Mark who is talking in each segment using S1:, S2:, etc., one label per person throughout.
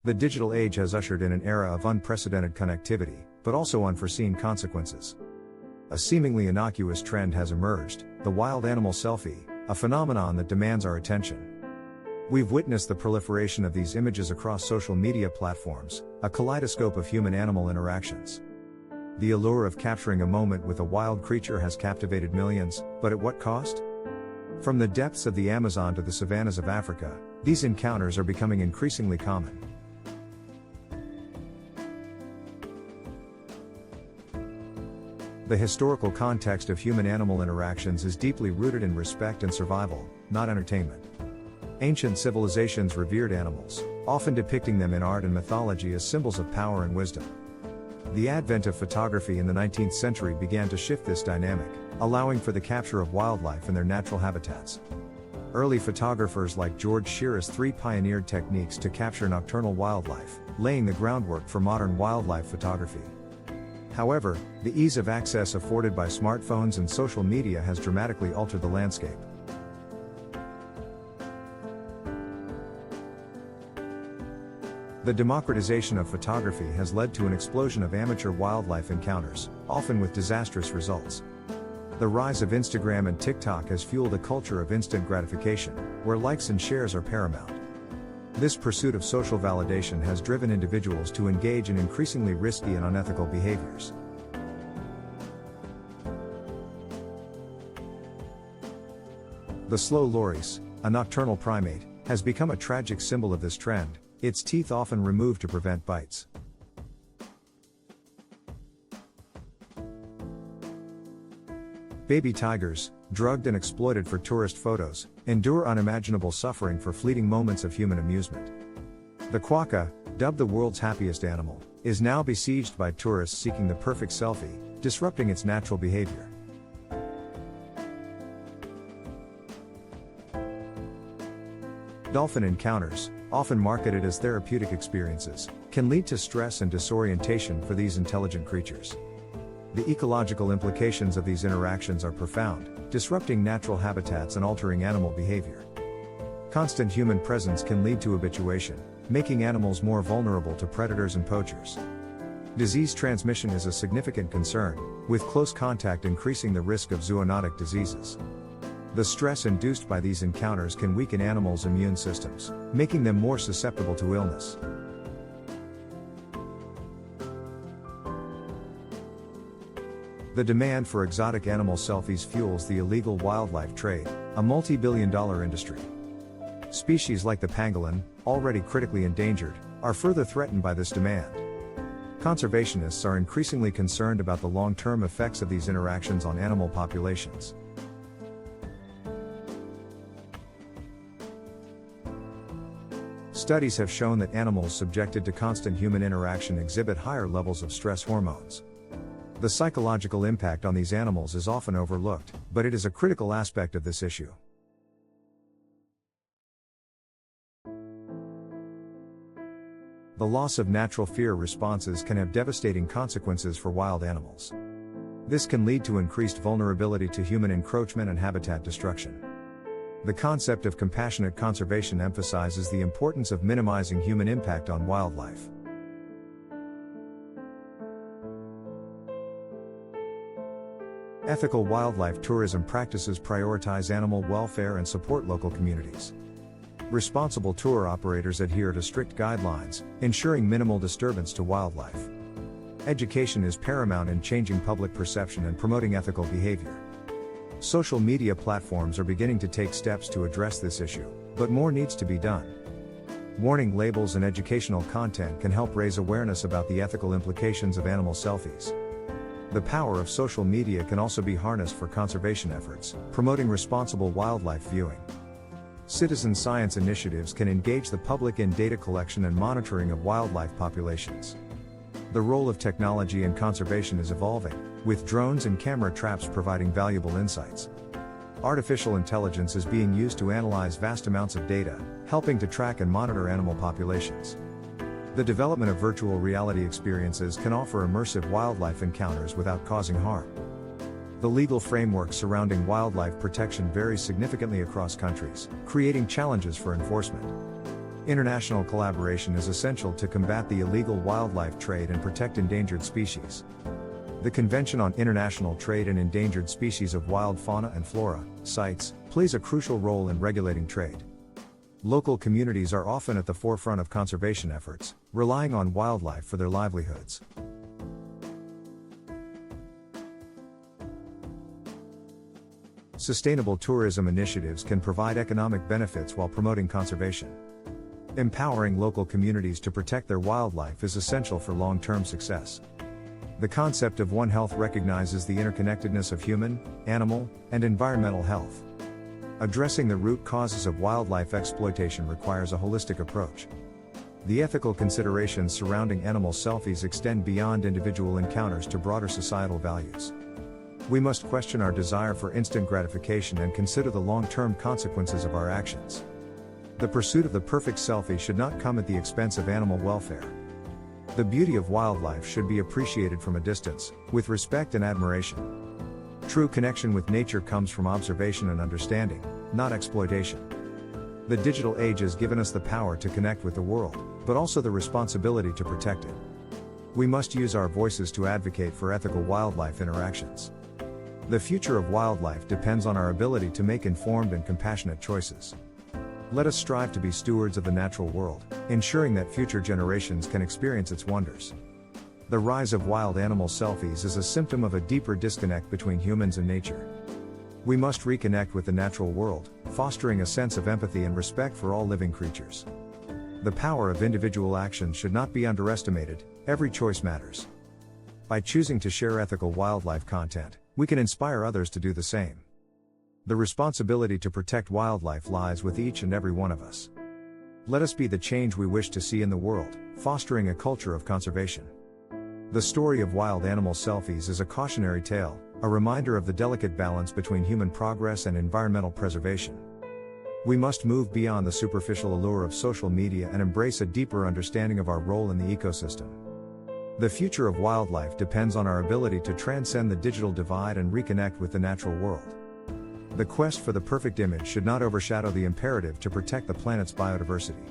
S1: The digital age has ushered in an era of unprecedented connectivity, but also unforeseen consequences. A seemingly innocuous trend has emerged, the wild animal selfie, a phenomenon that demands our attention. We've witnessed the proliferation of these images across social media platforms, a kaleidoscope of human-animal interactions. The allure of capturing a moment with a wild creature has captivated millions, but at what cost? From the depths of the Amazon to the savannas of Africa, these encounters are becoming increasingly common. The historical context of human-animal interactions is deeply rooted in respect and survival, not entertainment. Ancient civilizations revered animals, often depicting them in art and mythology as symbols of power and wisdom. The advent of photography in the 19th century began to shift this dynamic, allowing for the capture of wildlife in their natural habitats. Early photographers like George Shiras III pioneered techniques to capture nocturnal wildlife, laying the groundwork for modern wildlife photography. However, the ease of access afforded by smartphones and social media has dramatically altered the landscape. The democratization of photography has led to an explosion of amateur wildlife encounters, often with disastrous results. The rise of Instagram and TikTok has fueled a culture of instant gratification, where likes and shares are paramount. This pursuit of social validation has driven individuals to engage in increasingly risky and unethical behaviors. The slow loris, a nocturnal primate, has become a tragic symbol of this trend, its teeth often removed to prevent bites. Baby tigers, drugged and exploited for tourist photos, endure unimaginable suffering for fleeting moments of human amusement. The quokka, dubbed the world's happiest animal, is now besieged by tourists seeking the perfect selfie, disrupting its natural behavior. Dolphin encounters, often marketed as therapeutic experiences, can lead to stress and disorientation for these intelligent creatures. The ecological implications of these interactions are profound, disrupting natural habitats and altering animal behavior. Constant human presence can lead to habituation, making animals more vulnerable to predators and poachers. Disease transmission is a significant concern, with close contact increasing the risk of zoonotic diseases. The stress induced by these encounters can weaken animals' immune systems, making them more susceptible to illness. The demand for exotic animal selfies fuels the illegal wildlife trade, a multi-billion-dollar industry. Species like the pangolin, already critically endangered, are further threatened by this demand. Conservationists are increasingly concerned about the long-term effects of these interactions on animal populations. Studies have shown that animals subjected to constant human interaction exhibit higher levels of stress hormones. The psychological impact on these animals is often overlooked, but it is a critical aspect of this issue. The loss of natural fear responses can have devastating consequences for wild animals. This can lead to increased vulnerability to human encroachment and habitat destruction. The concept of compassionate conservation emphasizes the importance of minimizing human impact on wildlife. Ethical wildlife tourism practices prioritize animal welfare and support local communities. Responsible tour operators adhere to strict guidelines, ensuring minimal disturbance to wildlife. Education is paramount in changing public perception and promoting ethical behavior. Social media platforms are beginning to take steps to address this issue, but more needs to be done. Warning labels and educational content can help raise awareness about the ethical implications of animal selfies. The power of social media can also be harnessed for conservation efforts, promoting responsible wildlife viewing. Citizen science initiatives can engage the public in data collection and monitoring of wildlife populations. The role of technology in conservation is evolving, with drones and camera traps providing valuable insights. Artificial intelligence is being used to analyze vast amounts of data, helping to track and monitor animal populations. The development of virtual reality experiences can offer immersive wildlife encounters without causing harm. The legal framework surrounding wildlife protection varies significantly across countries, creating challenges for enforcement. International collaboration is essential to combat the illegal wildlife trade and protect endangered species. The Convention on International Trade in Endangered Species of Wild Fauna and Flora, CITES, plays a crucial role in regulating trade. Local communities are often at the forefront of conservation efforts, relying on wildlife for their livelihoods. Sustainable tourism initiatives can provide economic benefits while promoting conservation. Empowering local communities to protect their wildlife is essential for long-term success. The concept of One Health recognizes the interconnectedness of human, animal, and environmental health. Addressing the root causes of wildlife exploitation requires a holistic approach. The ethical considerations surrounding animal selfies extend beyond individual encounters to broader societal values. We must question our desire for instant gratification and consider the long-term consequences of our actions. The pursuit of the perfect selfie should not come at the expense of animal welfare. The beauty of wildlife should be appreciated from a distance, with respect and admiration. True connection with nature comes from observation and understanding, not exploitation. The digital age has given us the power to connect with the world, but also the responsibility to protect it. We must use our voices to advocate for ethical wildlife interactions. The future of wildlife depends on our ability to make informed and compassionate choices. Let us strive to be stewards of the natural world, ensuring that future generations can experience its wonders. The rise of wild animal selfies is a symptom of a deeper disconnect between humans and nature. We must reconnect with the natural world, fostering a sense of empathy and respect for all living creatures. The power of individual action should not be underestimated. Every choice matters. By choosing to share ethical wildlife content, we can inspire others to do the same. The responsibility to protect wildlife lies with each and every one of us. Let us be the change we wish to see in the world, fostering a culture of conservation. The story of wild animal selfies is a cautionary tale, a reminder of the delicate balance between human progress and environmental preservation. We must move beyond the superficial allure of social media and embrace a deeper understanding of our role in the ecosystem. The future of wildlife depends on our ability to transcend the digital divide and reconnect with the natural world. The quest for the perfect image should not overshadow the imperative to protect the planet's biodiversity.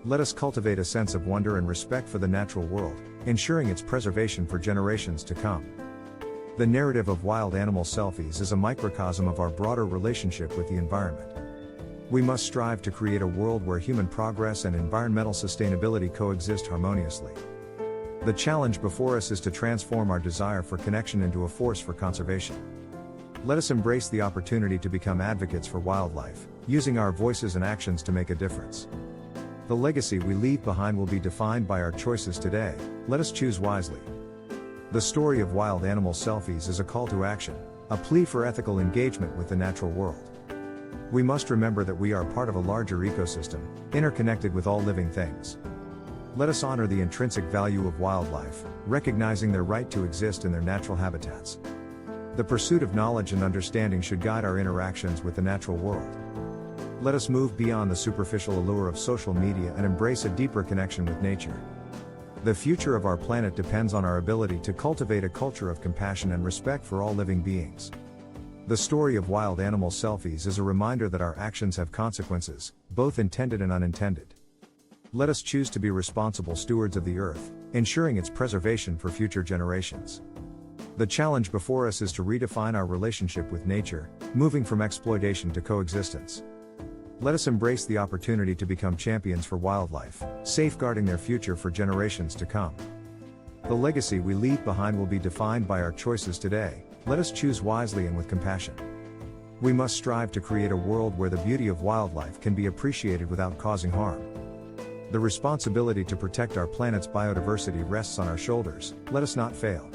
S1: Let us cultivate a sense of wonder and respect for the natural world, ensuring its preservation for generations to come. The narrative of wild animal selfies is a microcosm of our broader relationship with the environment. We must strive to create a world where human progress and environmental sustainability coexist harmoniously. The challenge before us is to transform our desire for connection into a force for conservation. Let us embrace the opportunity to become advocates for wildlife, using our voices and actions to make a difference. The legacy we leave behind will be defined by our choices today. Let us choose wisely. The story of wild animal selfies is a call to action, a plea for ethical engagement with the natural world. We must remember that we are part of a larger ecosystem, interconnected with all living things. Let us honor the intrinsic value of wildlife, recognizing their right to exist in their natural habitats. The pursuit of knowledge and understanding should guide our interactions with the natural world. Let us move beyond the superficial allure of social media and embrace a deeper connection with nature. The future of our planet depends on our ability to cultivate a culture of compassion and respect for all living beings. The story of wild animal selfies is a reminder that our actions have consequences, both intended and unintended. Let us choose to be responsible stewards of the earth, ensuring its preservation for future generations. The challenge before us is to redefine our relationship with nature, moving from exploitation to coexistence. Let us embrace the opportunity to become champions for wildlife, safeguarding their future for generations to come. The legacy we leave behind will be defined by our choices today. Let us choose wisely and with compassion. We must strive to create a world where the beauty of wildlife can be appreciated without causing harm. The responsibility to protect our planet's biodiversity rests on our shoulders. Let us not fail.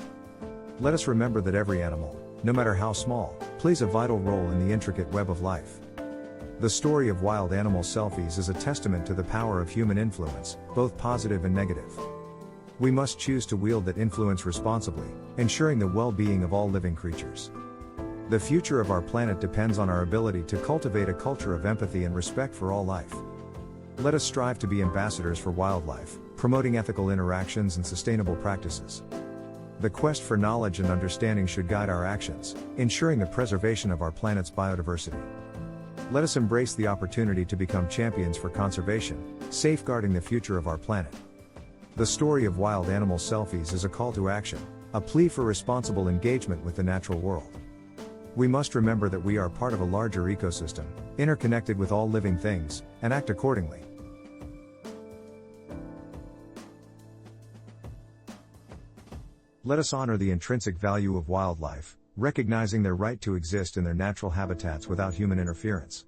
S1: Let us remember that every animal, no matter how small, plays a vital role in the intricate web of life. The story of wild animal selfies is a testament to the power of human influence, both positive and negative. We must choose to wield that influence responsibly, ensuring the well-being of all living creatures. The future of our planet depends on our ability to cultivate a culture of empathy and respect for all life. Let us strive to be ambassadors for wildlife, promoting ethical interactions and sustainable practices. The quest for knowledge and understanding should guide our actions, ensuring the preservation of our planet's biodiversity. Let us embrace the opportunity to become champions for conservation, safeguarding the future of our planet. The story of wild animal selfies is a call to action, a plea for responsible engagement with the natural world. We must remember that we are part of a larger ecosystem, interconnected with all living things, and act accordingly. Let us honor the intrinsic value of wildlife, recognizing their right to exist in their natural habitats without human interference.